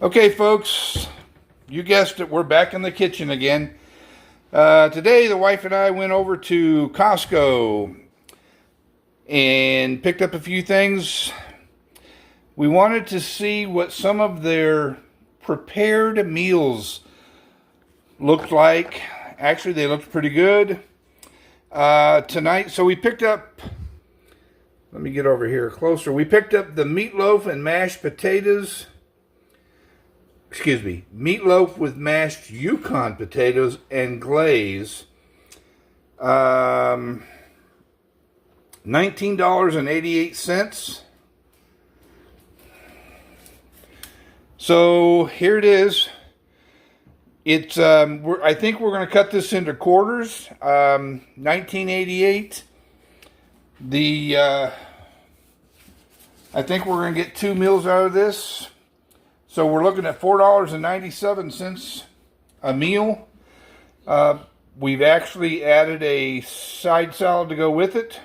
Okay, folks, you guessed it, we're back in the kitchen again. Today, the wife and I went over to Costco and picked up a few things. We wanted to see what some of their prepared meals looked like. Actually, they looked pretty good tonight. So we picked up, let me get over here closer. We picked up the meatloaf and mashed potatoes. Meatloaf with mashed Yukon potatoes and glaze. $19.88. So here it is. It's I think we're going to cut this into quarters. $19.88. I think we're going to get 2 meals out of this. So we're looking at $4.97 a meal. We've actually added a side salad to go with it.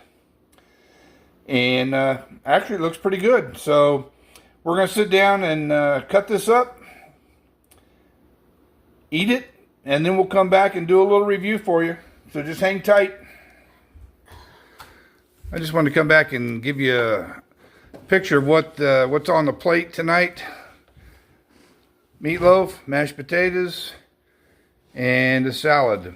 And actually it looks pretty good. So we're going to sit down and cut this up, eat it, and then we'll come back and do a little review for you. So just hang tight. I just wanted to come back and give you a picture of what's on the plate tonight. Meatloaf, mashed potatoes, and a salad.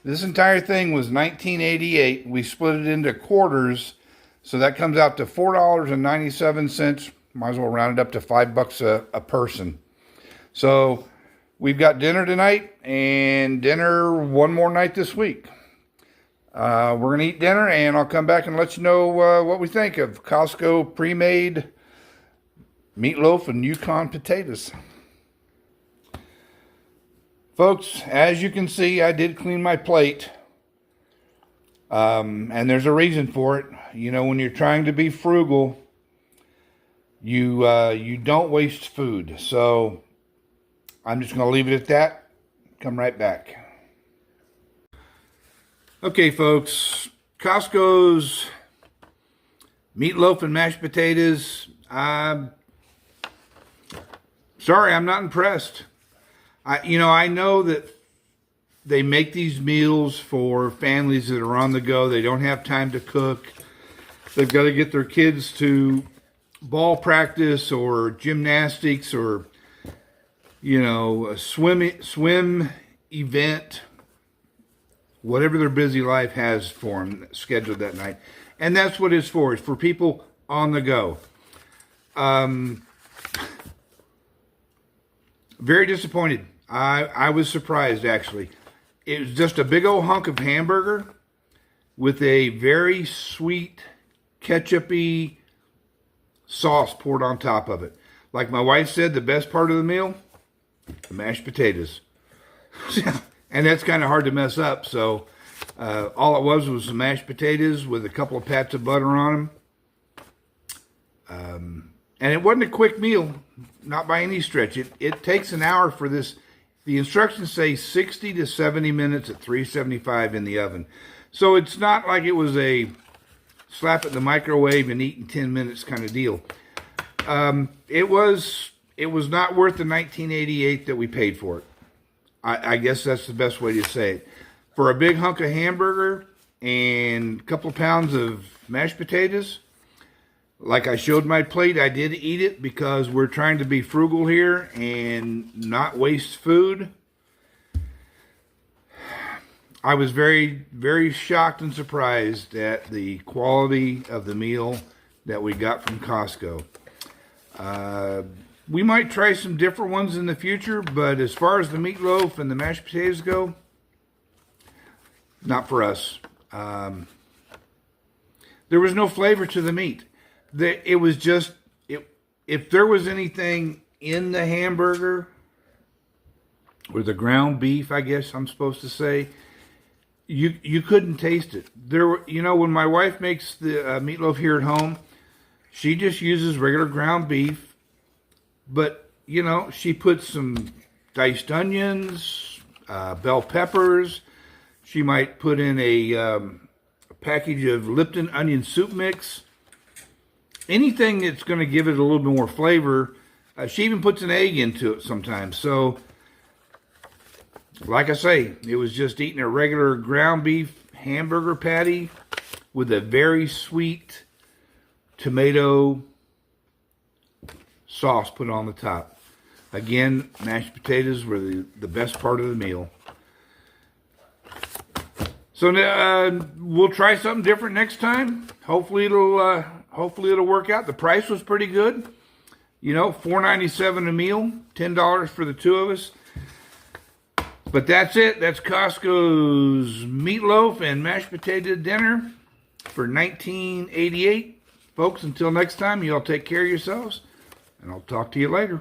This entire thing was $19.88. We split it into quarters, so that comes out to $4.97. Might as well round it up to $5 a person. So we've got dinner tonight and dinner one more night this week. We're going to eat dinner, and I'll come back and let you know what we think of Costco pre-made meatloaf and Yukon potatoes. Folks, as you can see, I did clean my plate. And there's a reason for it. You know, when you're trying to be frugal, you don't waste food. So I'm just going to leave it at that. Come right back. Okay, folks. Costco's meatloaf and mashed potatoes. Sorry, I'm not impressed. I know that they make these meals for families that are on the go. They don't have time to cook. They've got to get their kids to ball practice or gymnastics or, a swim event, whatever their busy life has for them scheduled that night. And that's what it's for. It's for people on the go. Very disappointed. I was surprised, actually. It was just a big old hunk of hamburger with a very sweet, ketchup-y sauce poured on top of it. Like my wife said, the best part of the meal, the mashed potatoes. And that's kind of hard to mess up, so all it was some mashed potatoes with a couple of pats of butter on them. And it wasn't a quick meal, not by any stretch. It takes an hour for this. The instructions say 60 to 70 minutes at 375 in the oven. So it's not like it was a slap it in the microwave and eat in 10 minutes kind of deal. It was not worth the $19.88 that we paid for it. I guess that's the best way to say it. For a big hunk of hamburger and a couple of pounds of mashed potatoes, like I showed my plate, I did eat it because we're trying to be frugal here and not waste food. I was very, very shocked and surprised at the quality of the meal that we got from Costco. We might try some different ones in the future, but as far as the meatloaf and the mashed potatoes go, not for us. There was no flavor to the meat. It was just, if there was anything in the hamburger, or the ground beef, I guess I'm supposed to say, you couldn't taste it. When my wife makes the meatloaf here at home, she just uses regular ground beef, but, she puts some diced onions, bell peppers. She might put in a package of Lipton onion soup mix. Anything that's going to give it a little bit more flavor. She even puts an egg into it sometimes. So, like I say, it was just eating a regular ground beef hamburger patty with a very sweet tomato sauce put on the top. Again, mashed potatoes were the best part of the meal. So we'll try something different next time. Hopefully it'll work out. The price was pretty good. You know, $4.97 a meal, $10 for the two of us. But that's it. That's Costco's meatloaf and mashed potato dinner for $19.88. Folks, until next time, you all take care of yourselves, and I'll talk to you later.